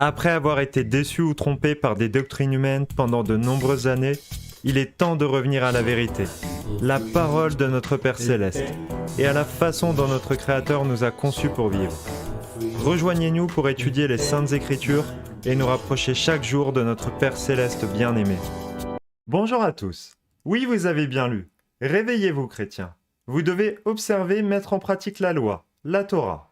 Après avoir été déçu ou trompé par des doctrines humaines pendant de nombreuses années, il est temps de revenir à la vérité, la parole de notre Père Céleste, et à la façon dont notre Créateur nous a conçus pour vivre. Rejoignez-nous pour étudier les Saintes Écritures et nous rapprocher chaque jour de notre Père Céleste bien-aimé. Bonjour à tous. Oui, vous avez bien lu. Réveillez-vous, chrétiens. Vous devez observer, mettre en pratique la loi, la Torah.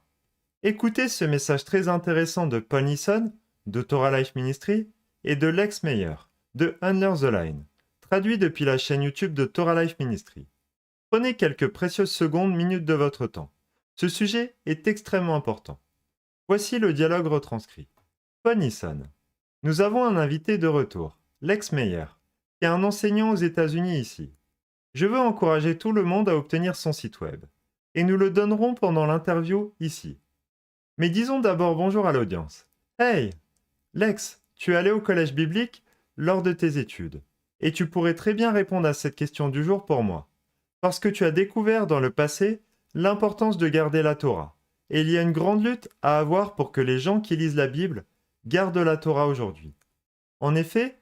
Écoutez ce message très intéressant de Paul Nisson, de Torah Life Ministry, et de Lex Meyer, de Under the Line, traduit depuis la chaîne YouTube de Torah Life Ministry. Prenez quelques précieuses secondes, minutes de votre temps. Ce sujet est extrêmement important. Voici le dialogue retranscrit. Paul Nisson. Nous avons un invité de retour, Lex Meyer, qui est un enseignant aux États-Unis ici. Je veux encourager tout le monde à obtenir son site web, et nous le donnerons pendant l'interview ici. Mais disons d'abord bonjour à l'audience. Hey, Lex, tu es allé au collège biblique lors de tes études, et tu pourrais très bien répondre à cette question du jour pour moi, parce que tu as découvert dans le passé l'importance de garder la Torah, et il y a une grande lutte à avoir pour que les gens qui lisent la Bible gardent la Torah aujourd'hui. En effet,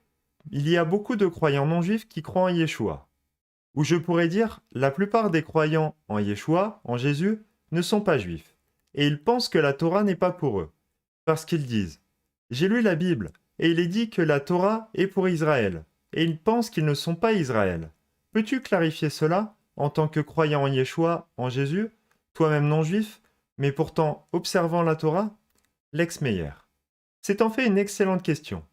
il y a beaucoup de croyants non-juifs qui croient en Yeshua, ou je pourrais dire, la plupart des croyants en Yeshua, en Jésus, ne sont pas juifs. Et ils pensent que la Torah n'est pas pour eux. Parce qu'ils disent « J'ai lu la Bible, et il est dit que la Torah est pour Israël. » Et ils pensent qu'ils ne sont pas Israël. Peux-tu clarifier cela, en tant que croyant en Yeshua, en Jésus, toi-même non-juif, mais pourtant observant la Torah? Lex Meyer. C'est en fait une excellente question.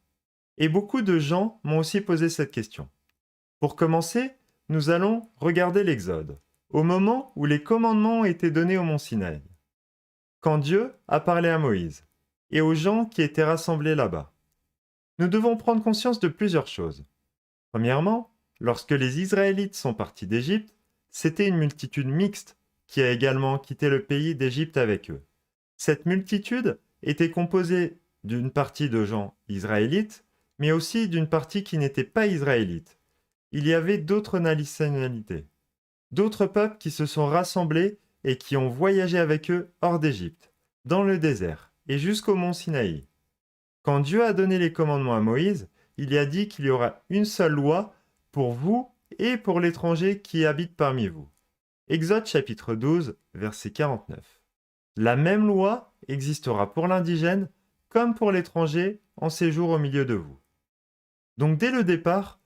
Et beaucoup de gens m'ont aussi posé cette question. Pour commencer, nous allons regarder l'Exode, au moment où les commandements ont été donnés au mont Sinaï. Quand Dieu a parlé à Moïse et aux gens qui étaient rassemblés là-bas. Nous devons prendre conscience de plusieurs choses. Premièrement, lorsque les Israélites sont partis d'Égypte, c'était une multitude mixte qui a également quitté le pays d'Égypte avec eux. Cette multitude était composée d'une partie de gens israélites, mais aussi d'une partie qui n'était pas israélite. Il y avait d'autres nationalités, d'autres peuples qui se sont rassemblés et qui ont voyagé avec eux hors d'Égypte, dans le désert et jusqu'au mont Sinaï. Quand Dieu a donné les commandements à Moïse, il y a dit qu'il y aura une seule loi pour vous et pour l'étranger qui habite parmi vous. Exode chapitre 12, verset 49. La même loi existera pour l'indigène comme pour l'étranger en séjour au milieu de vous. Donc dès le départ,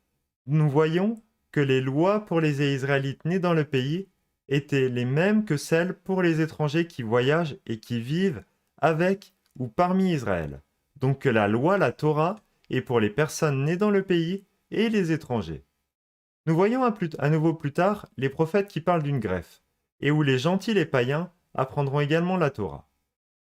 nous voyons que les lois pour les Israélites nés dans le pays étaient les mêmes que celles pour les étrangers qui voyagent et qui vivent avec ou parmi Israël. Donc que la loi, la Torah, est pour les personnes nées dans le pays et les étrangers. Nous voyons à nouveau plus tard les prophètes qui parlent d'une greffe, et où les gentils et païens apprendront également la Torah.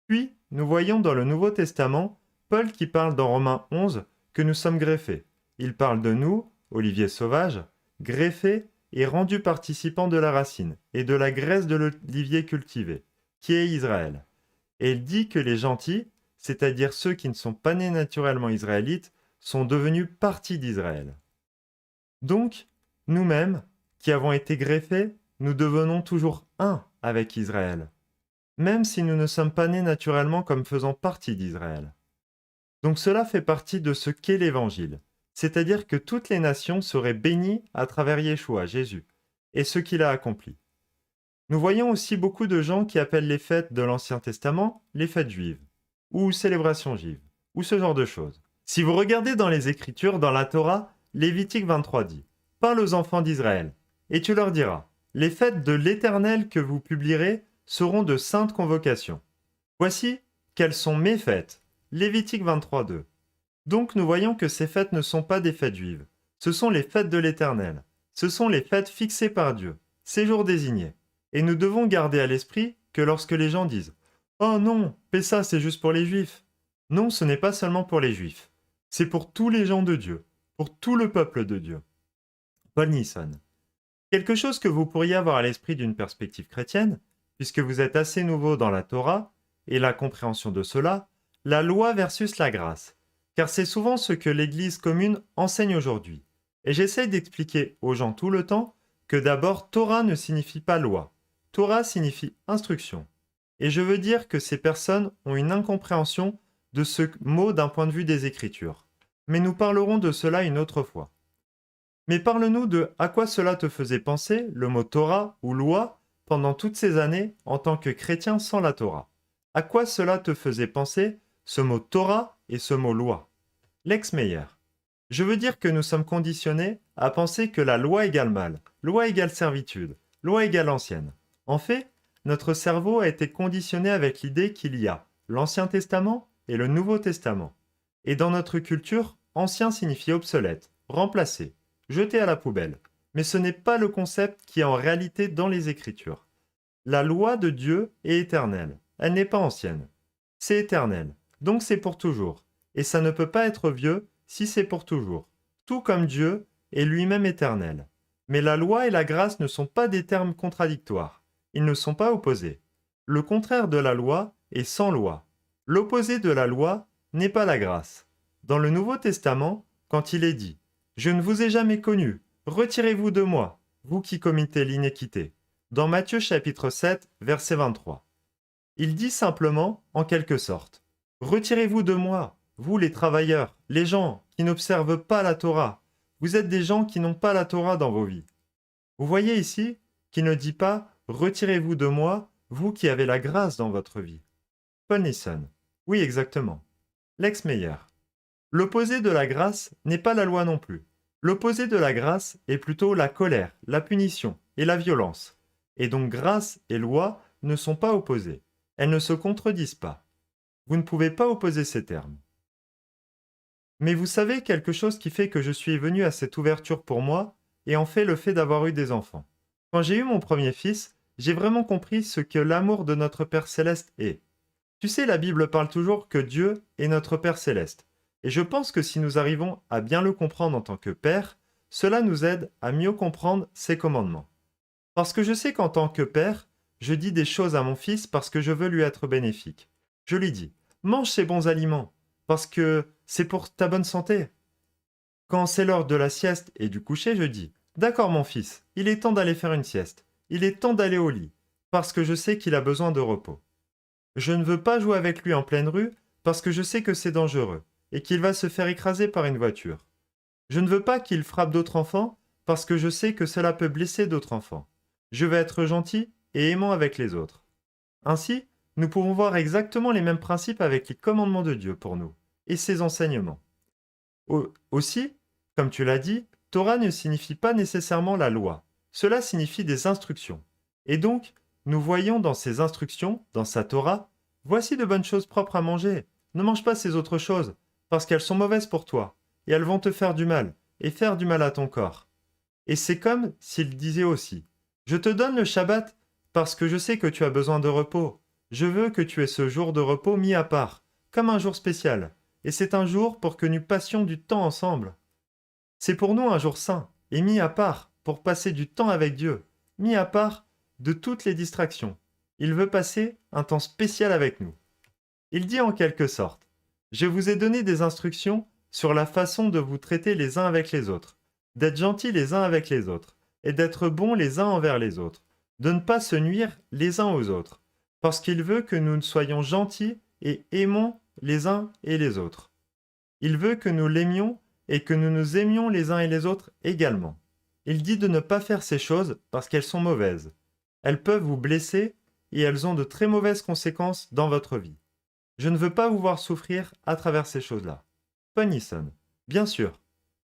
Puis, nous voyons dans le Nouveau Testament Paul qui parle dans Romains 11 que nous sommes greffés. Il parle de nous, olivier sauvage, greffés et rendus participants de la racine et de la graisse de l'olivier cultivé, qui est Israël. Et il dit que les gentils, c'est-à-dire ceux qui ne sont pas nés naturellement israélites, sont devenus partie d'Israël. Donc, nous-mêmes, qui avons été greffés, nous devenons toujours un avec Israël, même si nous ne sommes pas nés naturellement comme faisant partie d'Israël. Donc cela fait partie de ce qu'est l'Évangile, c'est-à-dire que toutes les nations seraient bénies à travers Yeshua, Jésus, et ce qu'il a accompli. Nous voyons aussi beaucoup de gens qui appellent les fêtes de l'Ancien Testament les fêtes juives, ou célébrations juives, ou ce genre de choses. Si vous regardez dans les Écritures, dans la Torah, Lévitique 23 dit « Parle aux enfants d'Israël, et tu leur diras, les fêtes de l'Éternel que vous publierez seront de saintes convocations. Voici quelles sont mes fêtes. » Lévitique 23, 2. Donc nous voyons que ces fêtes ne sont pas des fêtes juives. Ce sont les fêtes de l'Éternel. Ce sont les fêtes fixées par Dieu, ces jours désignés. Et nous devons garder à l'esprit que lorsque les gens disent « Oh non, Pessa c'est juste pour les Juifs », non, ce n'est pas seulement pour les Juifs. C'est pour tous les gens de Dieu, pour tout le peuple de Dieu. Paul Nisson. Quelque chose que vous pourriez avoir à l'esprit d'une perspective chrétienne, puisque vous êtes assez nouveau dans la Torah et la compréhension de cela, la loi versus la grâce. Car c'est souvent ce que l'Église commune enseigne aujourd'hui. Et j'essaye d'expliquer aux gens tout le temps que d'abord Torah ne signifie pas loi. Torah signifie instruction. Et je veux dire que ces personnes ont une incompréhension de ce mot d'un point de vue des Écritures. Mais nous parlerons de cela une autre fois. Mais parle-nous de à quoi cela te faisait penser, le mot Torah ou loi, pendant toutes ces années en tant que chrétien sans la Torah. À quoi cela te faisait penser, ce mot Torah et ce mot loi? Lex Meyer. Je veux dire que nous sommes conditionnés à penser que la loi égale mal, loi égale servitude, loi égale ancienne. En fait, notre cerveau a été conditionné avec l'idée qu'il y a l'Ancien Testament et le Nouveau Testament. Et dans notre culture, ancien signifie obsolète, remplacé, jeté à la poubelle. Mais ce n'est pas le concept qui est en réalité dans les Écritures. La loi de Dieu est éternelle, elle n'est pas ancienne. C'est éternel, donc c'est pour toujours. Et ça ne peut pas être vieux si c'est pour toujours. Tout comme Dieu est lui-même éternel. Mais la loi et la grâce ne sont pas des termes contradictoires. Ils ne sont pas opposés. Le contraire de la loi est sans loi. L'opposé de la loi n'est pas la grâce. Dans le Nouveau Testament, quand il est dit « Je ne vous ai jamais connu, retirez-vous de moi, vous qui commettez l'iniquité », dans Matthieu chapitre 7, verset 23. Il dit simplement, en quelque sorte, « Retirez-vous de moi, vous les travailleurs, les gens qui n'observent pas la Torah. Vous êtes des gens qui n'ont pas la Torah dans vos vies. » Vous voyez ici qu'il ne dit pas « Retirez-vous de moi, vous qui avez la grâce dans votre vie. » Paul Nisson. Oui, exactement. Lex Meyer. L'opposé de la grâce n'est pas la loi non plus. L'opposé de la grâce est plutôt la colère, la punition et la violence. Et donc grâce et loi ne sont pas opposées. Elles ne se contredisent pas. Vous ne pouvez pas opposer ces termes. Mais vous savez quelque chose qui fait que je suis venu à cette ouverture pour moi, et en fait le fait d'avoir eu des enfants. Quand j'ai eu mon premier fils, j'ai vraiment compris ce que l'amour de notre Père Céleste est. Tu sais, la Bible parle toujours que Dieu est notre Père Céleste. Et je pense que si nous arrivons à bien le comprendre en tant que Père, cela nous aide à mieux comprendre ses commandements. Parce que je sais qu'en tant que Père, je dis des choses à mon fils parce que je veux lui être bénéfique. Je lui dis, mange ces bons aliments, parce que c'est pour ta bonne santé. Quand c'est l'heure de la sieste et du coucher, je dis, d'accord mon fils, il est temps d'aller faire une sieste, il est temps d'aller au lit, parce que je sais qu'il a besoin de repos. Je ne veux pas jouer avec lui en pleine rue, parce que je sais que c'est dangereux, et qu'il va se faire écraser par une voiture. Je ne veux pas qu'il frappe d'autres enfants, parce que je sais que cela peut blesser d'autres enfants. Je veux être gentil et aimant avec les autres. Ainsi, nous pouvons voir exactement les mêmes principes avec les commandements de Dieu pour nous, et ses enseignements. Aussi, comme tu l'as dit, Torah ne signifie pas nécessairement la loi. Cela signifie des instructions. Et donc, nous voyons dans ces instructions, dans sa Torah, voici de bonnes choses propres à manger. Ne mange pas ces autres choses, parce qu'elles sont mauvaises pour toi, et elles vont te faire du mal, et faire du mal à ton corps. Et c'est comme s'il disait aussi, je te donne le Shabbat parce que je sais que tu as besoin de repos. Je veux que tu aies ce jour de repos mis à part, comme un jour spécial. Et c'est un jour pour que nous passions du temps ensemble. C'est pour nous un jour saint, et mis à part pour passer du temps avec Dieu, mis à part de toutes les distractions. Il veut passer un temps spécial avec nous. Il dit en quelque sorte, je vous ai donné des instructions sur la façon de vous traiter les uns avec les autres, d'être gentils les uns avec les autres, et d'être bons les uns envers les autres, de ne pas se nuire les uns aux autres, parce qu'il veut que nous soyons gentils et aimons les uns et les autres. Il veut que nous l'aimions et que nous nous aimions les uns et les autres également. Il dit de ne pas faire ces choses parce qu'elles sont mauvaises. Elles peuvent vous blesser et elles ont de très mauvaises conséquences dans votre vie. Je ne veux pas vous voir souffrir à travers ces choses-là. Paul Nisson. Bien sûr.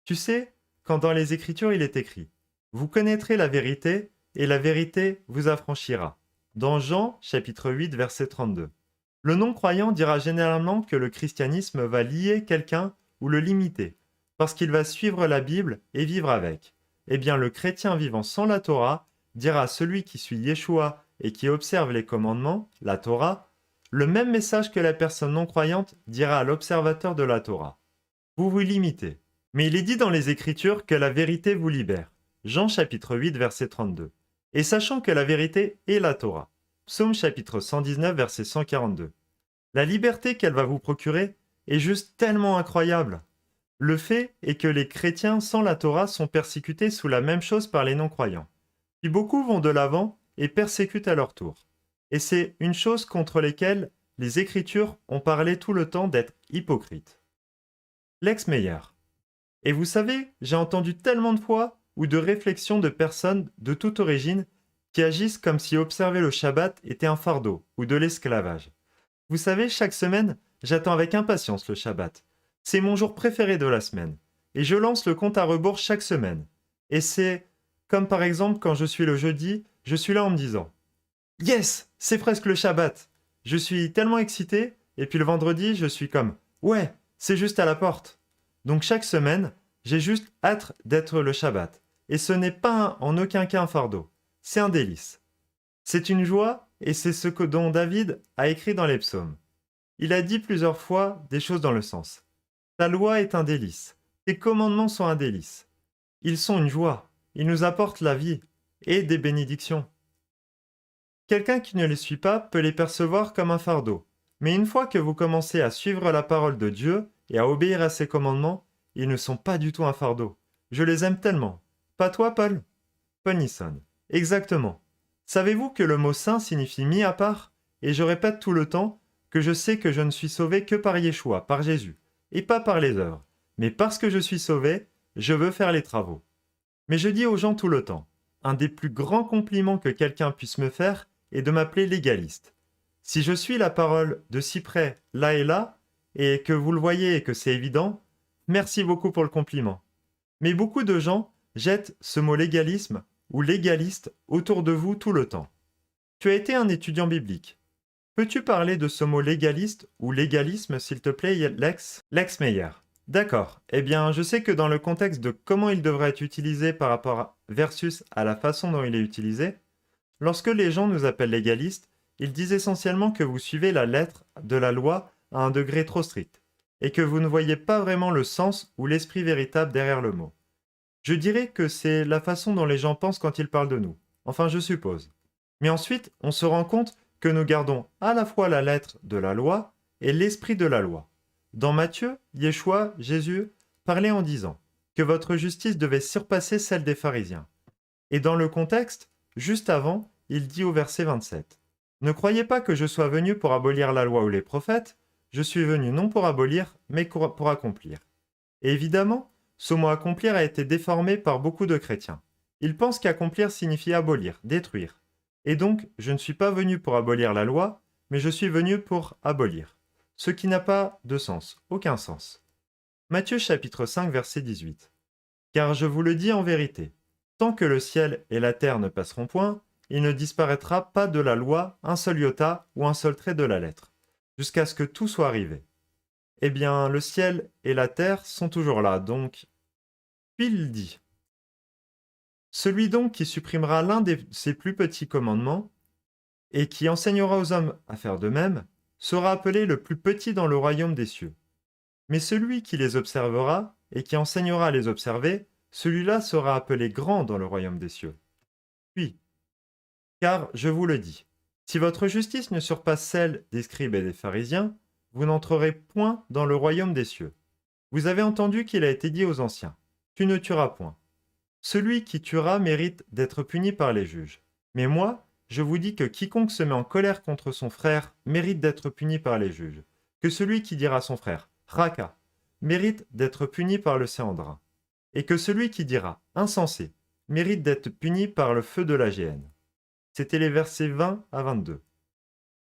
Tu sais, quand dans les Écritures il est écrit « Vous connaîtrez la vérité, et la vérité vous affranchira » dans Jean chapitre 8 verset 32. Le non-croyant dira généralement que le christianisme va lier quelqu'un ou le limiter, parce qu'il va suivre la Bible et vivre avec. Eh bien le chrétien vivant sans la Torah dira à celui qui suit Yeshua et qui observe les commandements, la Torah, le même message que la personne non-croyante dira à l'observateur de la Torah. Vous vous limitez. Mais il est dit dans les Écritures que la vérité vous libère. Jean chapitre 8 verset 32. Et sachant que la vérité est la Torah. Psaume chapitre 119 verset 142. La liberté qu'elle va vous procurer est juste tellement incroyable. Le fait est que les chrétiens sans la Torah sont persécutés sous la même chose par les non-croyants. Puis beaucoup vont de l'avant et persécutent à leur tour. Et c'est une chose contre laquelle les Écritures ont parlé tout le temps d'être hypocrite. Lex Meyer. Et vous savez, j'ai entendu tellement de fois ou de réflexions de personnes de toute origine qui agissent comme si observer le Shabbat était un fardeau ou de l'esclavage. Vous savez, chaque semaine, j'attends avec impatience le Shabbat. C'est mon jour préféré de la semaine. Et je lance le compte à rebours chaque semaine. Et c'est comme par exemple quand je suis le jeudi, je suis là en me disant « Yes, c'est presque le Shabbat !» Je suis tellement excité, et puis le vendredi, je suis comme « Ouais, c'est juste à la porte !» Donc chaque semaine, j'ai juste hâte d'être le Shabbat. Et ce n'est pas en aucun cas un fardeau. C'est un délice. C'est une joie, et c'est ce que dont David a écrit dans les psaumes. Il a dit plusieurs fois des choses dans le sens. Ta loi est un délice. Tes commandements sont un délice. Ils sont une joie. Ils nous apportent la vie et des bénédictions. Quelqu'un qui ne les suit pas peut les percevoir comme un fardeau. Mais une fois que vous commencez à suivre la parole de Dieu et à obéir à ses commandements, ils ne sont pas du tout un fardeau. Je les aime tellement. Pas toi, Paul? Paul Nisson. Exactement. Savez-vous que le mot saint signifie mis à part? Et je répète tout le temps que je sais que je ne suis sauvé que par Yeshua, par Jésus, et pas par les œuvres. Mais parce que je suis sauvé, je veux faire les travaux. Mais je dis aux gens tout le temps, un des plus grands compliments que quelqu'un puisse me faire est de m'appeler légaliste. Si je suis la parole de si près, là et là, et que vous le voyez et que c'est évident, merci beaucoup pour le compliment. Mais beaucoup de gens jettent ce mot légalisme ou légaliste autour de vous tout le temps. Tu as été un étudiant biblique. Peux-tu parler de ce mot légaliste ou légalisme, s'il te plaît, Lex Meyer? D'accord. Eh bien, je sais que dans le contexte de comment il devrait être utilisé par rapport versus à la façon dont il est utilisé, lorsque les gens nous appellent légalistes, ils disent essentiellement que vous suivez la lettre de la loi à un degré trop strict, et que vous ne voyez pas vraiment le sens ou l'esprit véritable derrière le mot. Je dirais que c'est la façon dont les gens pensent quand ils parlent de nous. Enfin, je suppose. Mais ensuite, on se rend compte que nous gardons à la fois la lettre de la loi et l'esprit de la loi. Dans Matthieu, Yeshua, Jésus, parlait en disant que votre justice devait surpasser celle des pharisiens. Et dans le contexte, juste avant, il dit au verset 27 « Ne croyez pas que je sois venu pour abolir la loi ou les prophètes, je suis venu non pour abolir, mais pour accomplir. » Et évidemment, ce mot accomplir a été déformé par beaucoup de chrétiens. Ils pensent qu'accomplir signifie abolir, détruire. Et donc, je ne suis pas venu pour abolir la loi, mais je suis venu pour abolir. Ce qui n'a pas de sens, aucun sens. Matthieu chapitre 5 verset 18. Car je vous le dis en vérité, tant que le ciel et la terre ne passeront point, il ne disparaîtra pas de la loi un seul iota ou un seul trait de la lettre, jusqu'à ce que tout soit arrivé. Eh bien, le ciel et la terre sont toujours là, donc... Puis il dit, celui donc qui supprimera l'un de ses plus petits commandements, et qui enseignera aux hommes à faire de même, sera appelé le plus petit dans le royaume des cieux. Mais celui qui les observera, et qui enseignera à les observer, celui-là sera appelé grand dans le royaume des cieux. Puis, car je vous le dis, si votre justice ne surpasse celle des scribes et des pharisiens, vous n'entrerez point dans le royaume des cieux. Vous avez entendu qu'il a été dit aux anciens, tu ne tueras point. Celui qui tuera mérite d'être puni par les juges. Mais moi, je vous dis que quiconque se met en colère contre son frère mérite d'être puni par les juges. Que celui qui dira à son frère, Raka, mérite d'être puni par le Sanhédrin. Et que celui qui dira, insensé, mérite d'être puni par le feu de la géhenne. C'était les versets 20 à 22.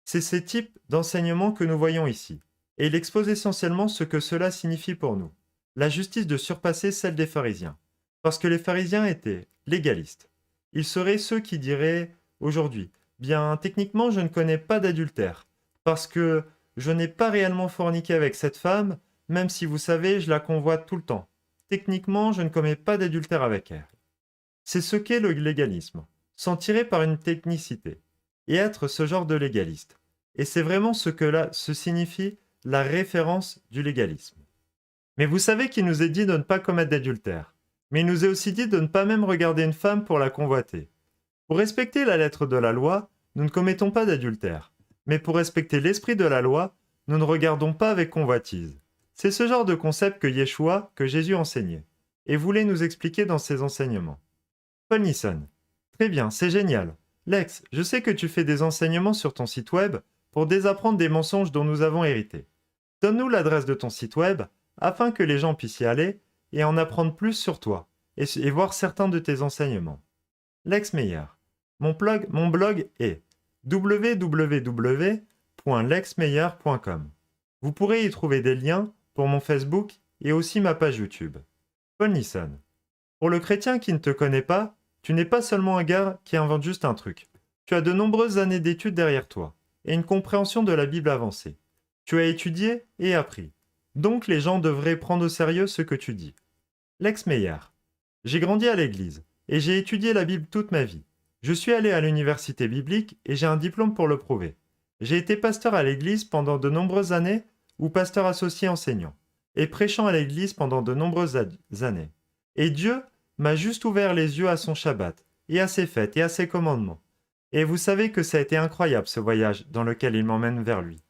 C'est ces types d'enseignements que nous voyons ici. Et il expose essentiellement ce que cela signifie pour nous. La justice de surpasser celle des pharisiens. Parce que les pharisiens étaient légalistes. Ils seraient ceux qui diraient aujourd'hui, bien techniquement je ne connais pas d'adultère, parce que je n'ai pas réellement forniqué avec cette femme, même si vous savez je la convoite tout le temps. Techniquement je ne commets pas d'adultère avec elle. C'est ce qu'est le légalisme, s'en tirer par une technicité, et être ce genre de légaliste. Et c'est vraiment ce que là se signifie la référence du légalisme. Mais vous savez qu'il nous est dit de ne pas commettre d'adultère. Mais il nous est aussi dit de ne pas même regarder une femme pour la convoiter. Pour respecter la lettre de la loi, nous ne commettons pas d'adultère. Mais pour respecter l'esprit de la loi, nous ne regardons pas avec convoitise. C'est ce genre de concept que Yeshua, que Jésus enseignait, et voulait nous expliquer dans ses enseignements. Paul Nisson. Très bien, c'est génial. Lex, je sais que tu fais des enseignements sur ton site web pour désapprendre des mensonges dont nous avons hérité. Donne-nous l'adresse de ton site web afin que les gens puissent y aller et en apprendre plus sur toi et voir certains de tes enseignements. Lex Meyer. Mon blog est www.lexmeyer.com. Vous pourrez y trouver des liens pour mon Facebook et aussi ma page YouTube. Paul Nisson. Pour le chrétien qui ne te connaît pas, tu n'es pas seulement un gars qui invente juste un truc. Tu as de nombreuses années d'études derrière toi et une compréhension de la Bible avancée. Tu as étudié et appris. Donc les gens devraient prendre au sérieux ce que tu dis. Lex Meyer. J'ai grandi à l'église et j'ai étudié la Bible toute ma vie. Je suis allé à l'université biblique et j'ai un diplôme pour le prouver. J'ai été pasteur à l'église pendant de nombreuses années ou pasteur associé enseignant et prêchant à l'église pendant de nombreuses années. Et Dieu m'a juste ouvert les yeux à son Shabbat et à ses fêtes et à ses commandements. Et vous savez que ça a été incroyable ce voyage dans lequel il m'emmène vers lui.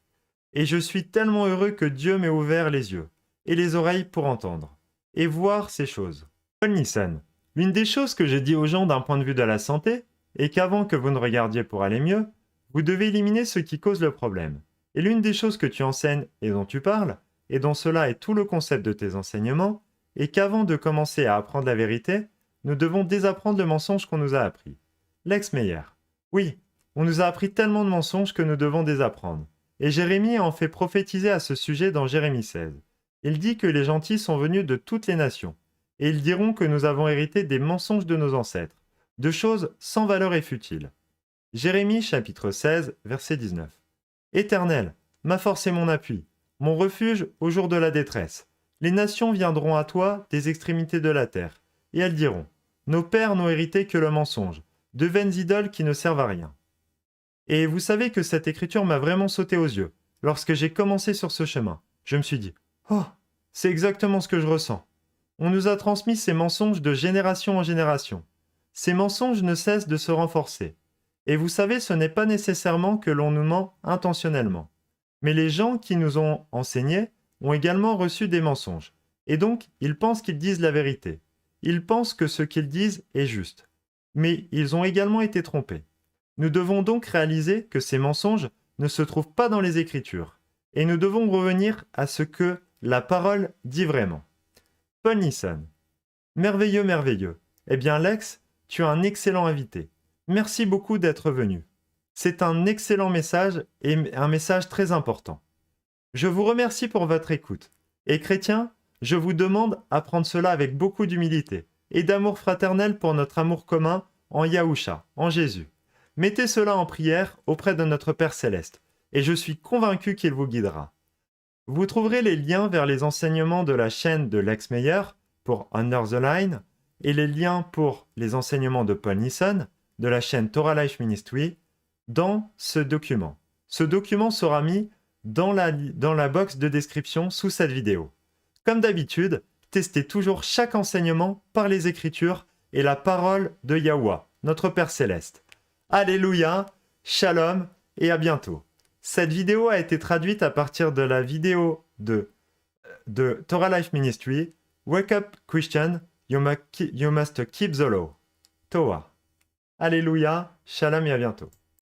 Et je suis tellement heureux que Dieu m'ait ouvert les yeux et les oreilles pour entendre et voir ces choses. Paul Nisson. L'une des choses que j'ai dit aux gens d'un point de vue de la santé est qu'avant que vous ne regardiez pour aller mieux, vous devez éliminer ce qui cause le problème. Et l'une des choses que tu enseignes et dont tu parles, et dont cela est tout le concept de tes enseignements, est qu'avant de commencer à apprendre la vérité, nous devons désapprendre le mensonge qu'on nous a appris. Lex Meyer. Oui, on nous a appris tellement de mensonges que nous devons désapprendre. Et Jérémie en fait prophétiser à ce sujet dans Jérémie 16. Il dit que les gentils sont venus de toutes les nations, et ils diront que nous avons hérité des mensonges de nos ancêtres, de choses sans valeur et futiles. Jérémie chapitre 16, verset 19. Éternel, ma force et mon appui, mon refuge au jour de la détresse. Les nations viendront à toi des extrémités de la terre, et elles diront, nos pères n'ont hérité que le mensonge, de vaines idoles qui ne servent à rien. Et vous savez que cette écriture m'a vraiment sauté aux yeux. Lorsque j'ai commencé sur ce chemin, je me suis dit, oh, c'est exactement ce que je ressens. On nous a transmis ces mensonges de génération en génération. Ces mensonges ne cessent de se renforcer. Et vous savez, ce n'est pas nécessairement que l'on nous ment intentionnellement. Mais les gens qui nous ont enseigné ont également reçu des mensonges. Et donc, ils pensent qu'ils disent la vérité. Ils pensent que ce qu'ils disent est juste. Mais ils ont également été trompés. Nous devons donc réaliser que ces mensonges ne se trouvent pas dans les Écritures. Et nous devons revenir à ce que la parole dit vraiment. Paul Nisson. Merveilleux, merveilleux. Eh bien, Lex, tu es un excellent invité. Merci beaucoup d'être venu. C'est un excellent message et un message très important. Je vous remercie pour votre écoute. Et chrétiens, je vous demande à prendre cela avec beaucoup d'humilité et d'amour fraternel pour notre amour commun en Yaousha, en Jésus. Mettez cela en prière auprès de notre Père Céleste, et je suis convaincu qu'il vous guidera. Vous trouverez les liens vers les enseignements de la chaîne de Lex Meyer pour Under the Line et les liens pour les enseignements de Paul Nisson de la chaîne Torah Life Ministry dans ce document. Ce document sera mis dans la box de description sous cette vidéo. Comme d'habitude, testez toujours chaque enseignement par les Écritures et la parole de Yahweh, notre Père Céleste. Alléluia, Shalom et à bientôt. Cette vidéo a été traduite à partir de la vidéo de Torah Life Ministry. Wake up Christian, you must keep the law. Torah. Alléluia, Shalom et à bientôt.